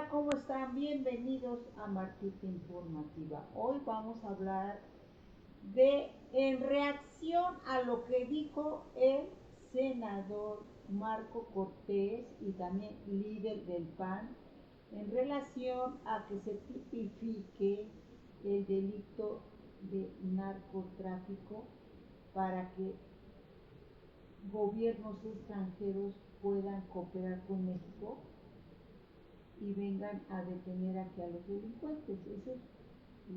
Hola, ¿cómo están? Bienvenidos a Martita Informativa. Hoy vamos a hablar en reacción a lo que dijo el senador Marco Cortés y también líder del PAN en relación a que se tipifique el delito de narcotráfico para que gobiernos extranjeros puedan cooperar con México y vengan a detener aquí a los delincuentes. Eso es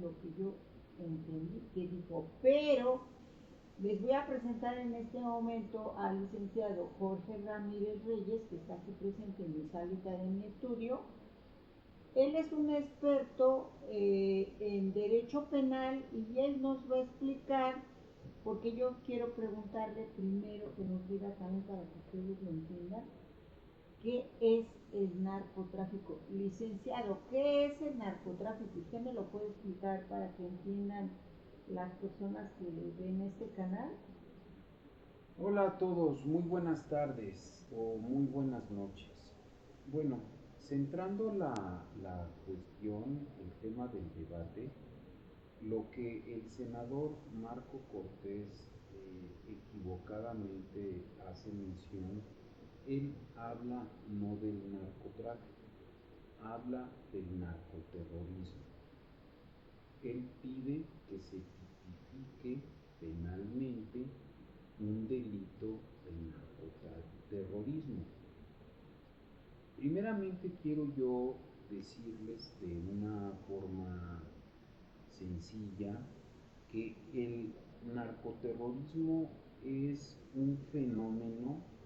lo que yo entendí que dijo. Pero les voy a presentar en este momento al licenciado Jorge Ramírez Reyes, que está aquí presente en mi salita de mi estudio. Él es un experto en derecho penal y él nos va a explicar, porque yo quiero preguntarle primero que nos diga también para que ustedes lo entiendan, ¿qué es el narcotráfico? Licenciado, ¿qué es el narcotráfico? ¿Usted me lo puede explicar para que entiendan las personas que ven este canal? Hola a todos, muy buenas tardes o muy buenas noches. Bueno, centrando la cuestión, el tema del debate, lo que el senador Marco Cortés equivocadamente hace mención, él habla no del narcotráfico, habla del narcoterrorismo. Él pide que se tipifique penalmente un delito de narcoterrorismo. Primeramente quiero yo decirles de una forma sencilla que el narcoterrorismo es un fenómeno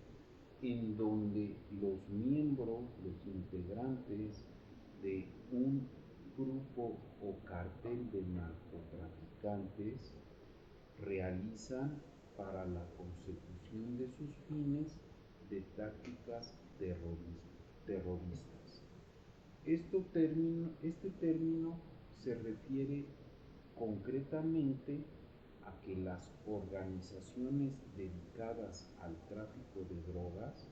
en donde los miembros, los integrantes de un grupo o cartel de narcotraficantes realizan para la consecución de sus fines de tácticas terroristas. Este término se refiere concretamente a que las organizaciones dedicadas al tráfico de drogas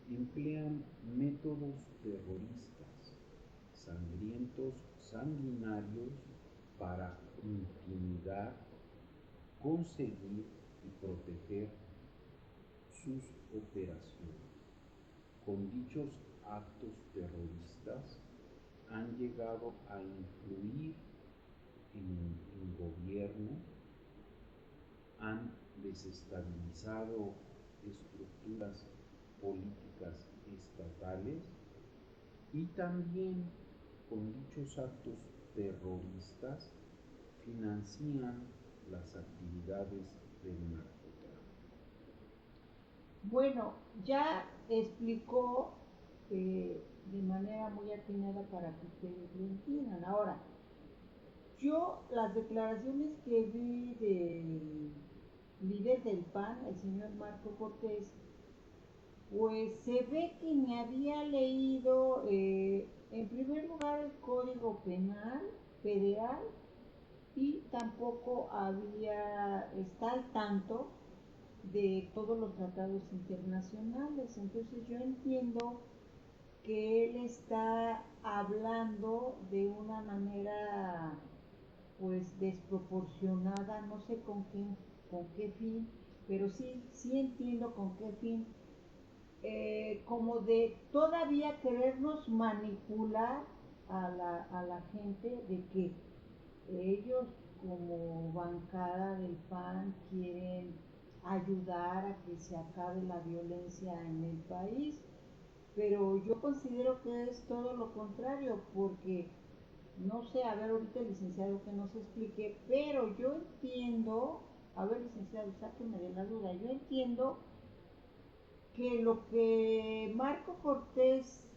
emplean métodos terroristas, sangrientos, sanguinarios, para intimidar, conseguir y proteger sus operaciones. Con dichos actos terroristas han llegado a influir en gobiernos, han desestabilizado estructuras políticas estatales y también con dichos actos terroristas financian las actividades del narcotráfico. Bueno, ya explicó de manera muy atinada para que ustedes lo entiendan. Ahora, yo las declaraciones que vi del líder del PAN, el señor Marco Cortés, pues se ve que ni había leído, en primer lugar, el Código Penal Federal y tampoco está al tanto de todos los tratados internacionales. Entonces yo entiendo que él está hablando de una manera pues desproporcionada, no sé con qué fin, pero sí entiendo con qué fin, como de todavía querernos manipular a la gente de que ellos como bancada del PAN quieren ayudar a que se acabe la violencia en el país, pero yo considero que es todo lo contrario, porque no sé, a ver ahorita el licenciado que nos explique, pero yo entiendo, a ver licenciado, sáqueme de la duda, yo entiendo que lo que Marco Cortés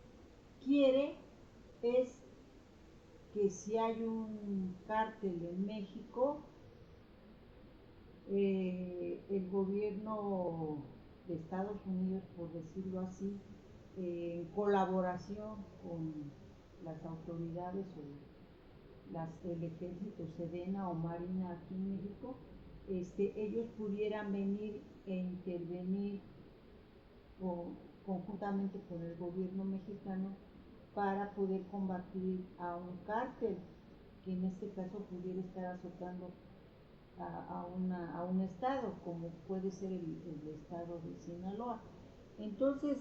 quiere es que si hay un cártel en México, el gobierno de Estados Unidos, por decirlo así, en colaboración con las autoridades o el ejército, Sedena o Marina aquí en México, ellos pudieran venir e intervenir con, conjuntamente con el gobierno mexicano para poder combatir a un cártel que en este caso pudiera estar azotando a un estado, como puede ser el estado de Sinaloa. Entonces,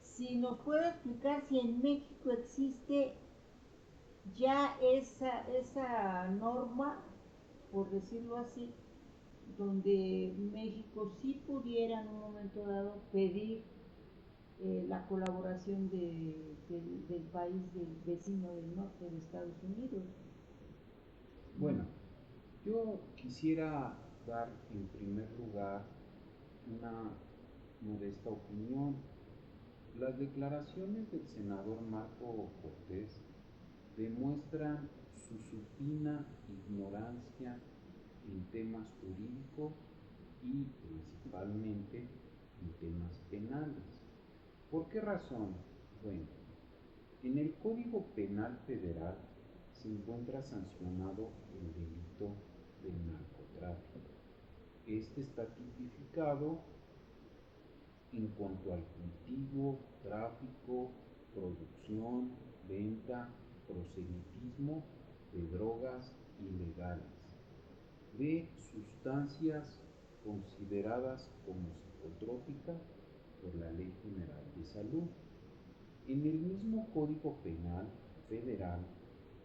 si nos puede explicar si en México existe ya esa norma, por decirlo así, donde México sí pudiera en un momento dado pedir la colaboración del país vecino del norte de Estados Unidos. Bueno, yo quisiera dar en primer lugar una modesta opinión. Las declaraciones del senador Marco Cortés demuestran su supina ignorancia en temas jurídicos y principalmente en temas penales. ¿Por qué razón? Bueno, en el Código Penal Federal se encuentra sancionado el delito del narcotráfico. Este está tipificado en cuanto al cultivo, tráfico, producción, venta, proselitismo de drogas ilegales, de sustancias consideradas como psicotrópicas por la Ley General de Salud. En el mismo Código Penal Federal,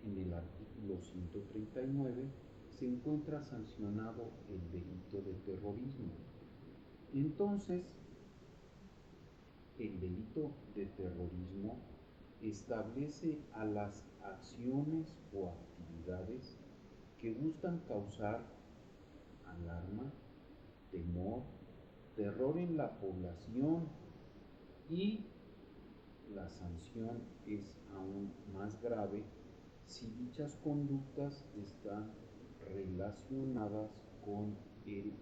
en el artículo 139, se encuentra sancionado el delito de terrorismo. Entonces, el delito de terrorismo establece a las acciones o actividades que buscan causar alarma, temor, terror en la población, y la sanción es aún más grave si dichas conductas están relacionadas con el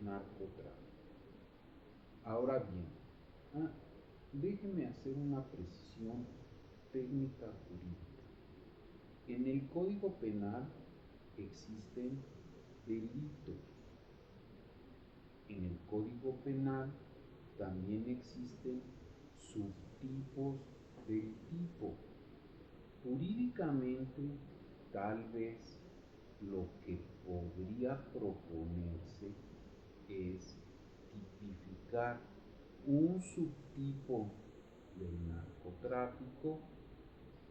narcotráfico. Ahora bien, déjeme hacer una precisión técnica jurídica. En el Código Penal existen delitos. En el Código Penal también existen subtipos del tipo. Jurídicamente, tal vez lo que podría proponerse es tipificar un subtipo del narcotráfico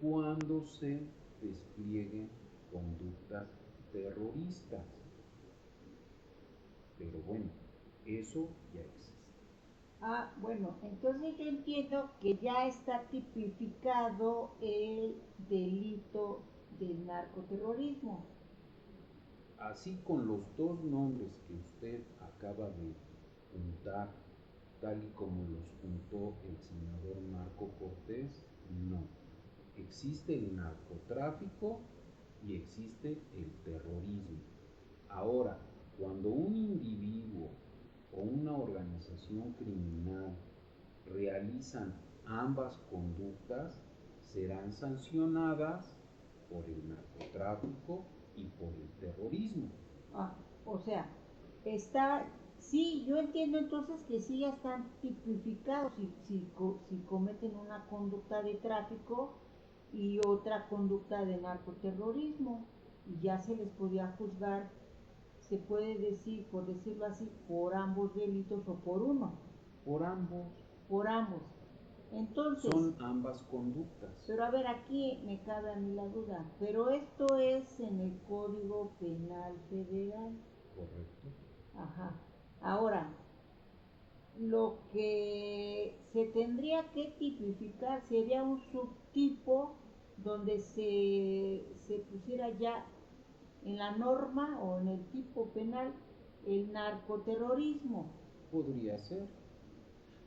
cuando se desplieguen conductas terroristas. Pero bueno, eso ya existe. Bueno, entonces yo entiendo que ya está tipificado el delito del narcoterrorismo. Así, con los dos nombres que usted acaba de juntar, tal y como los juntó el senador Marco Cortés, no. Existe el narcotráfico y existe el terrorismo. Ahora, cuando un individuo o una organización criminal realizan ambas conductas, serán sancionadas por el narcotráfico y por el terrorismo. O sea, está, sí, yo entiendo entonces que sí ya están tipificados si cometen una conducta de tráfico y otra conducta de narcoterrorismo, y ya se les podía juzgar, se puede decir, por decirlo así, por ambos delitos o por uno. Por ambos. Por ambos. Entonces, son ambas conductas. Pero a ver, aquí me cabe a mí la duda, pero esto es en el Código Penal Federal. Correcto. Ajá. Ahora, lo que se tendría que tipificar sería un subtipo donde se pusiera ya en la norma o en el tipo penal el narcoterrorismo. Podría ser.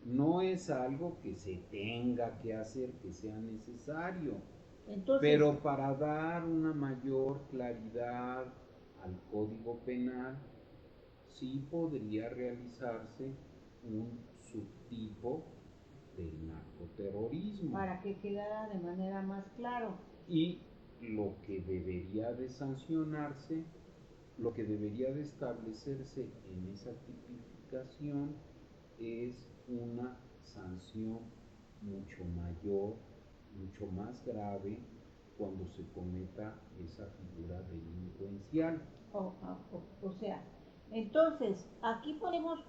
No es algo que se tenga que hacer, que sea necesario. Entonces, pero para dar una mayor claridad al Código Penal, sí podría realizarse un subtipo del narcoterrorismo. Para que quedara de manera más claro. Y lo que debería de sancionarse, lo que debería de establecerse en esa tipificación es una sanción mucho mayor mucho más grave cuando se cometa esa figura delincuencial. O sea, entonces, aquí podemos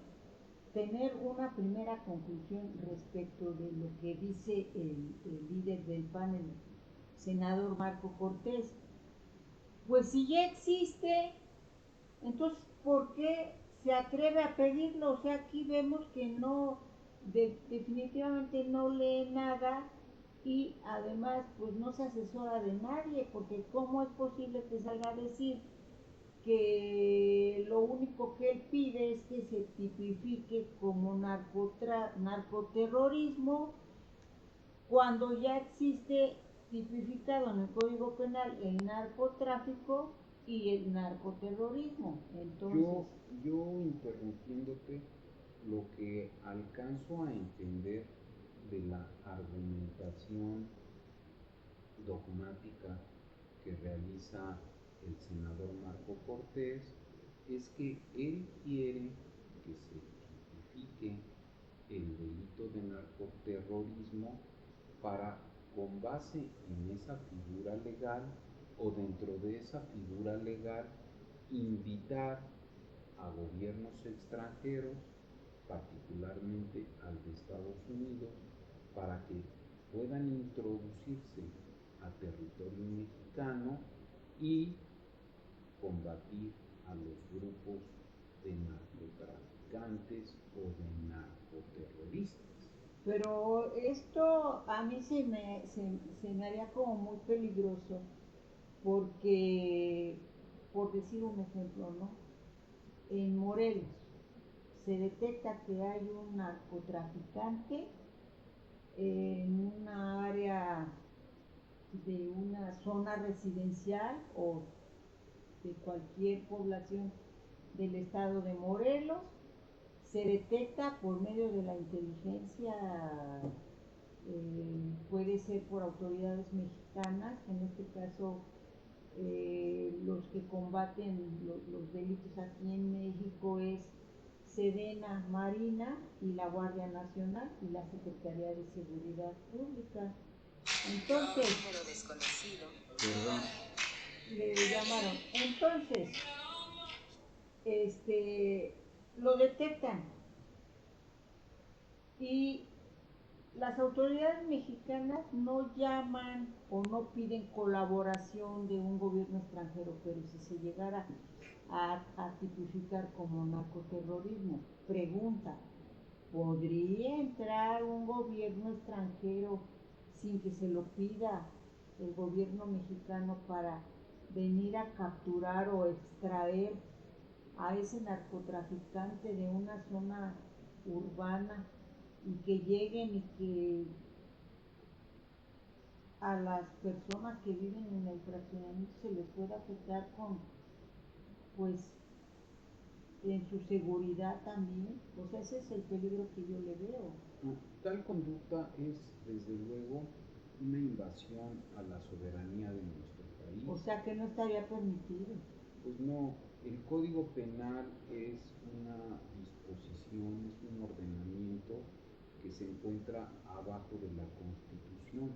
tener una primera conclusión respecto de lo que dice el líder del PAN, el senador Marco Cortés. Pues si ya existe, entonces, ¿por qué se atreve a pedirlo? O sea, aquí vemos que no, definitivamente no lee nada y además pues no se asesora de nadie, porque ¿cómo es posible que salga a decir que lo único que él pide es que se tipifique como narcoterrorismo cuando ya existe tipificado en el Código Penal el narcotráfico y el narcoterrorismo? Entonces, Yo interrumpiéndote, lo que alcanzo a entender de la argumentación dogmática que realiza el senador Marco Cortés es que él quiere que se tipifique el delito de narcoterrorismo para, con base en esa figura legal o dentro de esa figura legal, invitar a gobiernos extranjeros, particularmente al de Estados Unidos, para que puedan introducirse a territorio mexicano y combatir a los grupos de narcotraficantes o de narcoterroristas. pero esto a mí se me haría como muy peligroso porque, por decir un ejemplo, ¿no? En Morelos se detecta que hay un narcotraficante en una área de una zona residencial o de cualquier población del estado de Morelos, se detecta por medio de la inteligencia, puede ser por autoridades mexicanas, en este caso los que combaten los delitos aquí en México es Sedena, Marina y la Guardia Nacional y la Secretaría de Seguridad Pública. Entonces, número desconocido. Perdón. le llamaron. Entonces, lo detectan y las autoridades mexicanas no llaman o no piden colaboración de un gobierno extranjero, pero si se llegara a tipificar como narcoterrorismo, pregunta, ¿podría entrar un gobierno extranjero sin que se lo pida el gobierno mexicano para venir a capturar o extraer a ese narcotraficante de una zona urbana y que lleguen y que a las personas que viven en el fraccionamiento se les pueda afectar con, pues, en su seguridad también? O sea, ese es el peligro que yo le veo. No, tal conducta es, desde luego, una invasión a la soberanía de nuestro país. O sea, que no estaría permitido. Pues no, el Código Penal es una disposición, es un ordenamiento que se encuentra abajo de la Constitución.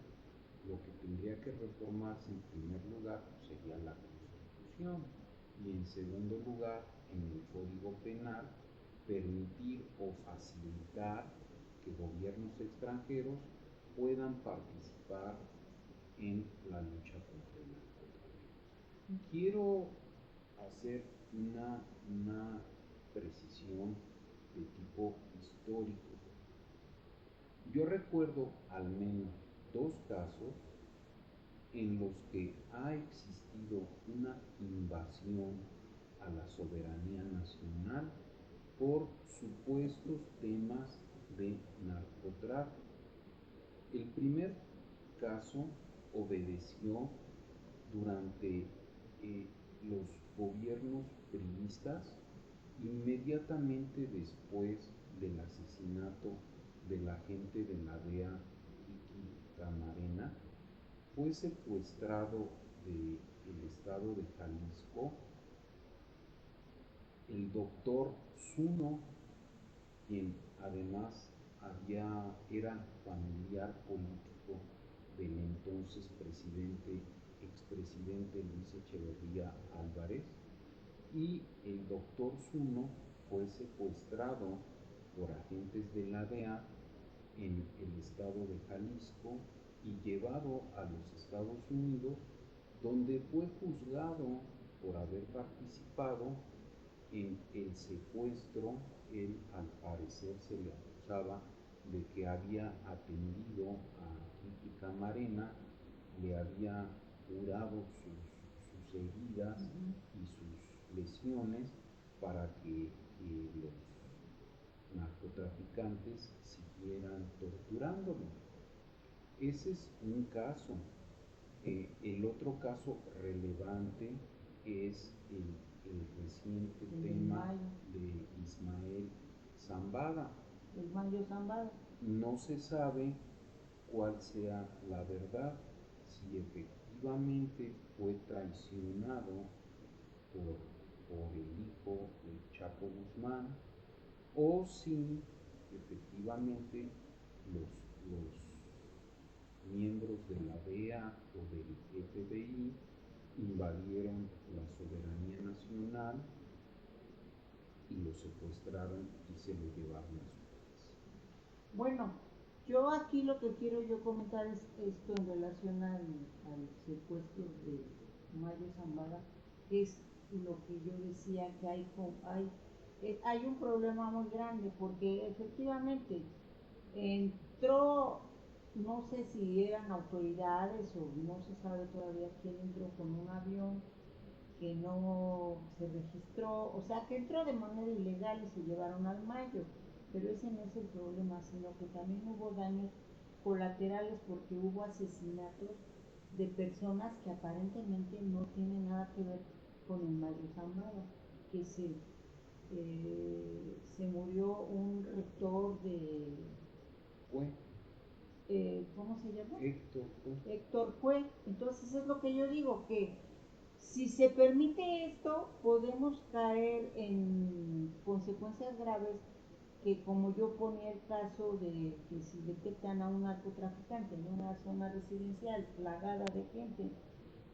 Lo que tendría que reformarse en primer lugar sería la Constitución y en segundo lugar, en el Código Penal, permitir o facilitar que gobiernos extranjeros puedan participar en la lucha contra el narcotráfico. Quiero hacer una precisión de tipo histórico. Yo recuerdo al menos dos casos en los que ha existido una invasión a la soberanía nacional por supuestos temas de narcotráfico. El primer caso obedeció durante los gobiernos priistas, inmediatamente después del asesinato del agente de la DEA Kiki Camarena, fue secuestrado del estado de Jalisco el doctor Zuno, quien además era familiar político del entonces expresidente Luis Echeverría Álvarez, y el doctor Zuno fue secuestrado por agentes de la DEA en el estado de Jalisco y llevado a los Estados Unidos, donde fue juzgado por haber participado en el secuestro. Él, al parecer, se le acusaba de que había atendido a Kiki Camarena, le había curado sus heridas y sus lesiones para que los narcotraficantes siguieran torturándolo. Ese es un caso. El otro caso relevante es el reciente tema de Ismael Zambada. El Mayo Zambada. No se sabe cuál sea la verdad, si efectivamente fue traicionado por el hijo del Chapo Guzmán, o si efectivamente los miembros de la DEA o del FBI invadieron la soberanía nacional y lo secuestraron y se lo llevaron a su país. Bueno, yo aquí lo que quiero yo comentar es esto en relación al secuestro de Mayo Zambada, que es lo que yo decía, que hay un problema muy grande, porque efectivamente entró, no sé si eran autoridades o no se sabe todavía quién entró con un avión que no se registró, o sea, que entró de manera ilegal y se llevaron al Mayo, pero ese no es el problema, sino que también hubo daños colaterales porque hubo asesinatos de personas que aparentemente no tienen nada que ver con el Mayo Zambada, que se murió un rector de... ¿cómo se llama? Héctor Cue. Entonces es lo que yo digo, que si se permite esto, podemos caer en consecuencias graves, que como yo ponía el caso de que si detectan a un narcotraficante en una zona residencial plagada de gente,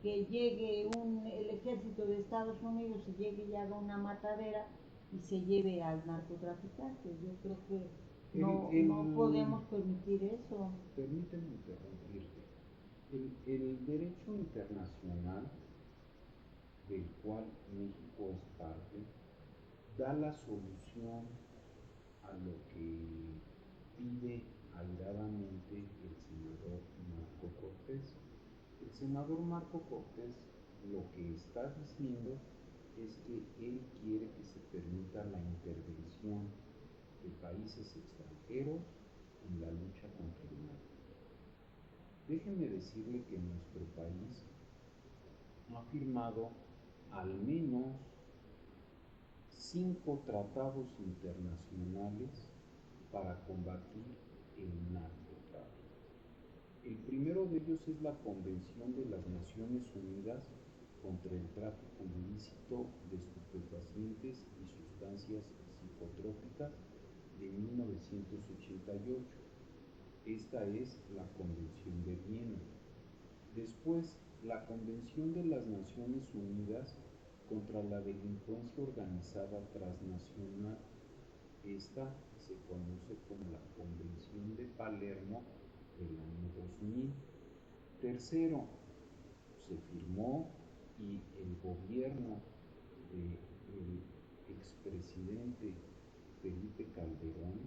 que llegue el ejército de Estados Unidos y llegue y haga una matadera y se lleve al narcotraficante. Yo creo que no podemos permitir eso. Permíteme interrumpirte. El derecho internacional del cual México es parte da la solución a lo que pide airadamente el senador Marco Cortés. El senador Marco Cortés lo que está diciendo es que él quiere que se permita la intervención de países extranjeros en la lucha contra el narco. Déjeme decirle que nuestro país ha firmado al menos 5 tratados internacionales para combatir el narcotráfico. El primero de ellos es la Convención de las Naciones Unidas contra el tráfico ilícito de estupefacientes y sustancias psicotrópicas de 1988. Esta es la Convención de Viena. Después, la Convención de las Naciones Unidas contra la delincuencia organizada transnacional. Esta se conoce como la Convención de Palermo del año 2000. Tercero, se firmó y el gobierno del expresidente Felipe Calderón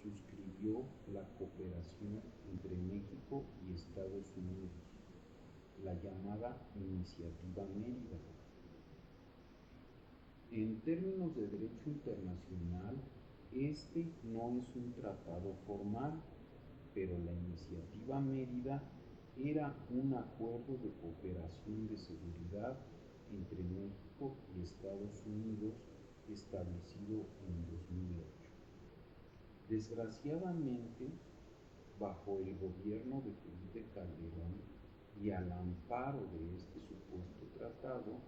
suscribió la cooperación entre México y Estados Unidos, la llamada Iniciativa Mérida. En términos de derecho internacional, este no es un tratado formal, pero la Iniciativa Mérida era un acuerdo de cooperación de seguridad entre México y Estados Unidos establecido en 2008. Desgraciadamente, bajo el gobierno de Felipe Calderón y al amparo de este supuesto tratado,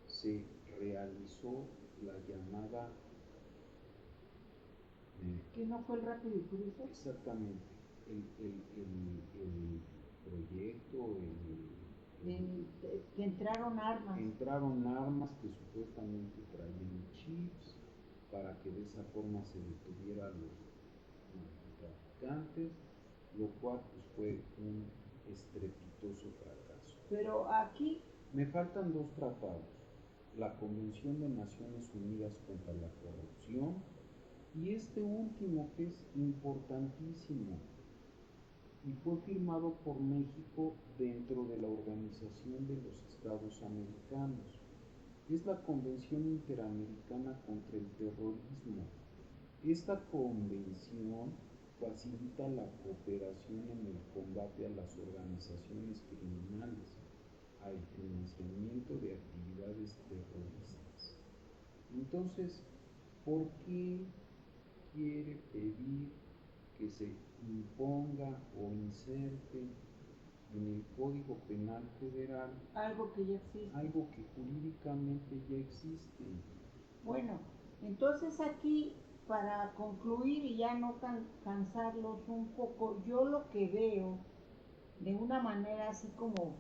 se realizó la llamada... ¿Que no fue el Rápido y Furioso? Exactamente. El proyecto Entraron armas que supuestamente traían chips para que de esa forma se detuviera a los narcotraficantes, lo cual pues, fue un estrepitoso fracaso. Pero aquí me faltan dos tratados: la Convención de Naciones Unidas contra la Corrupción y este último, que es importantísimo y fue firmado por México dentro de la Organización de los Estados Americanos. Es la Convención Interamericana contra el Terrorismo. Esta convención facilita la cooperación en el combate a las organizaciones criminales, al financiamiento de actividades terroristas. Entonces, ¿por qué quiere pedir que se imponga o inserte en el Código Penal Federal algo que ya existe? Algo que jurídicamente ya existe. Bueno, entonces aquí, para concluir y ya no cansarlos un poco, yo lo que veo de una manera así como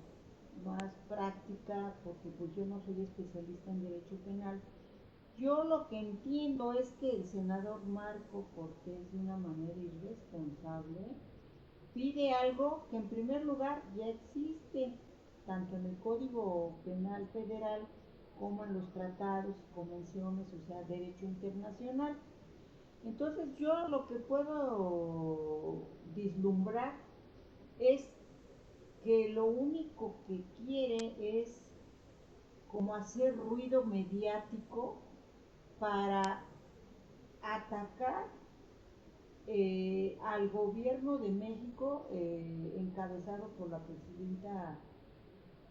más práctica, porque pues yo no soy especialista en derecho penal, yo lo que entiendo es que el senador Marco Cortés, de una manera irresponsable, pide algo que en primer lugar ya existe, tanto en el Código Penal Federal como en los tratados y convenciones, o sea, derecho internacional. Entonces yo lo que puedo vislumbrar es que lo único que quiere es como hacer ruido mediático para atacar al gobierno de México, encabezado por la presidenta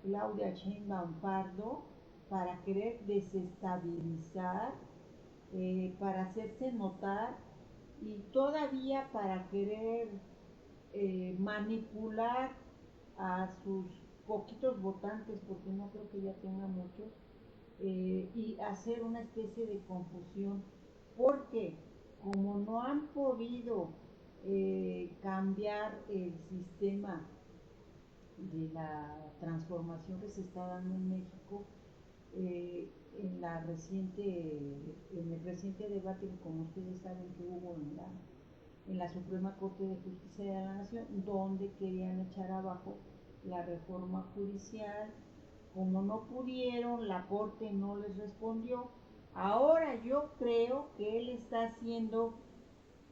Claudia Sheinbaum Pardo, para querer desestabilizar, para hacerse notar y todavía para querer manipular a sus poquitos votantes, porque no creo que ya tenga muchos, y hacer una especie de confusión, porque como no han podido cambiar el sistema de la transformación que se está dando en México, en el reciente debate que, como ustedes saben, que hubo en la Suprema Corte de Justicia de la Nación, donde querían echar abajo la reforma judicial. Como no pudieron, la Corte no les respondió. Ahora yo creo que él está haciendo,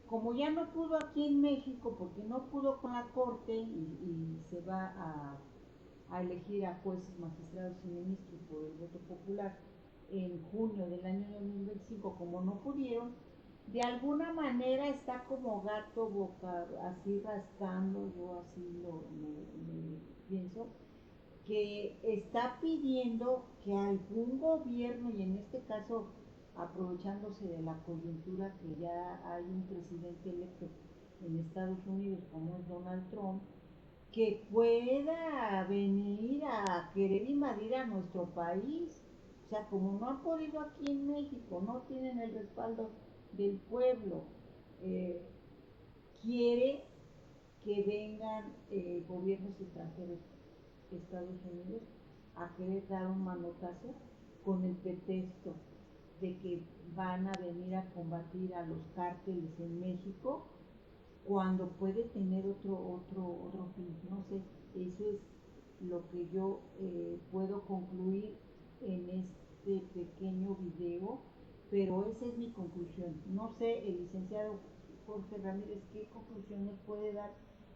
como ya no pudo aquí en México, porque no pudo con la Corte y se va a elegir a jueces, magistrados y ministros por el voto popular en junio del año 2025, como no pudieron, de alguna manera está como gato boca, así rascando, yo así me pienso, que está pidiendo que algún gobierno, y en este caso aprovechándose de la coyuntura que ya hay un presidente electo en Estados Unidos como es Donald Trump, que pueda venir a querer invadir a nuestro país. O sea, como no han podido aquí en México, no tienen el respaldo del pueblo, eh, quiere que vengan gobiernos extranjeros, Estados Unidos, a querer dar un manotazo con el pretexto de que van a venir a combatir a los cárteles en México, cuando puede tener otro fin. No sé, eso es lo que yo puedo concluir en este pequeño video, pero esa es mi conclusión. No sé, el licenciado Jorge Ramírez, qué conclusión nos puede dar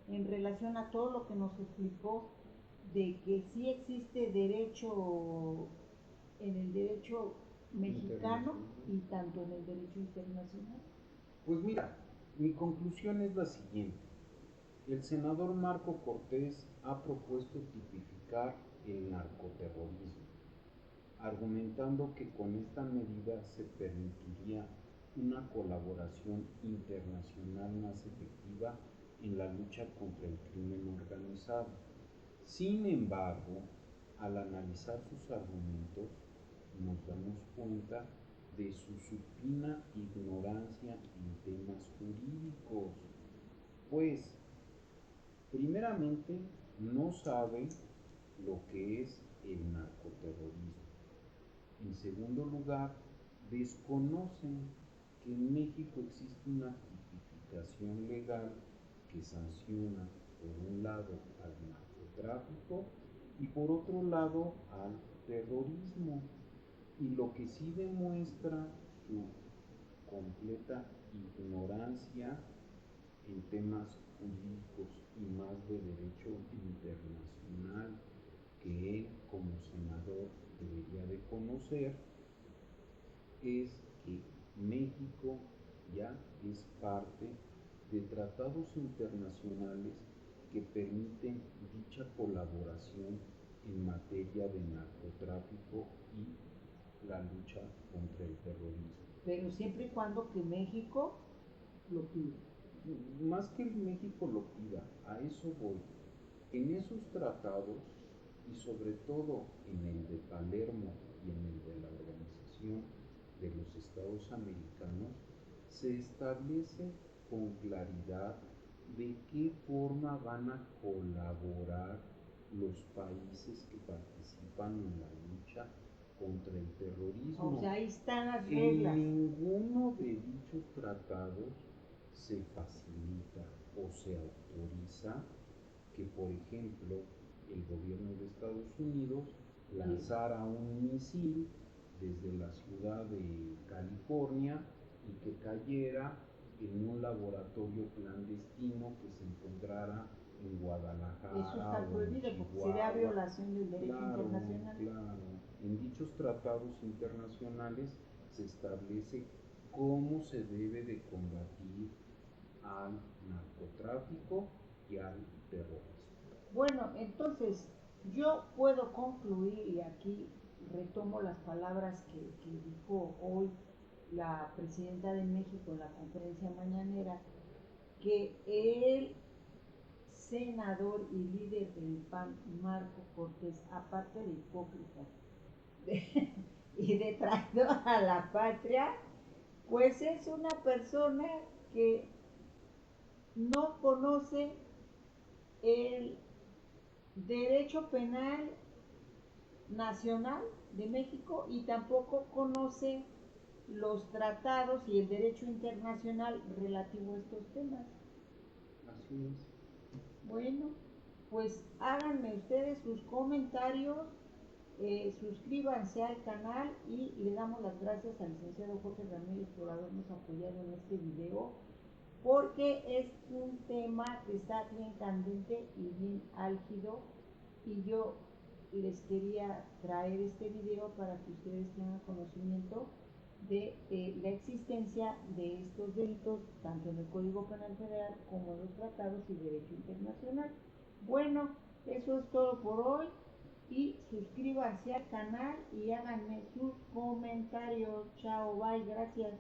en relación a todo lo que nos explicó de que sí existe derecho en el derecho mexicano y tanto en el derecho internacional. Pues mira, mi conclusión es la siguiente. El senador Marco Cortés ha propuesto tipificar el narcoterrorismo, argumentando que con esta medida se permitiría una colaboración internacional más efectiva en la lucha contra el crimen organizado. Sin embargo, al analizar sus argumentos, nos damos cuenta de su supina ignorancia en temas jurídicos, pues primeramente no sabe lo que es el narcoterrorismo. En segundo lugar, desconocen que en México existe una tipificación legal que sanciona por un lado al narcotráfico y por otro lado al terrorismo, y lo que sí demuestra su completa ignorancia en temas jurídicos y más de derecho internacional que él como senador debería de conocer, es que México ya es parte de tratados internacionales que permiten dicha colaboración en materia de narcotráfico y la lucha contra el terrorismo. Pero siempre y cuando que México lo pida. Más que México lo pida, a eso voy. En esos tratados, y sobre todo en el de Palermo y en el de la Organización de los Estados Americanos, se establece con claridad de qué forma van a colaborar los países que participan en la lucha contra el terrorismo. O sea, ahí están las reglas. En ninguno de dichos tratados se facilita o se autoriza que, por ejemplo, el gobierno de Estados Unidos lanzara un misil desde la ciudad de California y que cayera en un laboratorio clandestino que se encontrara en Guadalajara. Eso está prohibido porque sería violación del derecho internacional. Claro. En dichos tratados internacionales se establece cómo se debe de combatir al narcotráfico y al terrorismo. Bueno, entonces yo puedo concluir, y aquí retomo las palabras que dijo hoy la presidenta de México en la conferencia mañanera, que el senador y líder del PAN, Marco Cortés, aparte de hipócrita y de traidor a la patria, pues es una persona que no conoce el derecho penal nacional de México y tampoco conoce los tratados y el derecho internacional relativo a estos temas. Así es. Bueno, pues háganme ustedes sus comentarios, suscríbanse al canal y le damos las gracias al licenciado Jorge Ramírez por habernos apoyado en este video, porque es un tema que está bien candente y bien álgido, y yo les quería traer este video para que ustedes tengan conocimiento de la existencia de estos delitos tanto en el Código Penal Federal como en los tratados y derecho internacional. Bueno, eso es todo por hoy, y suscríbanse al canal y háganme sus comentarios. Chao, bye, gracias.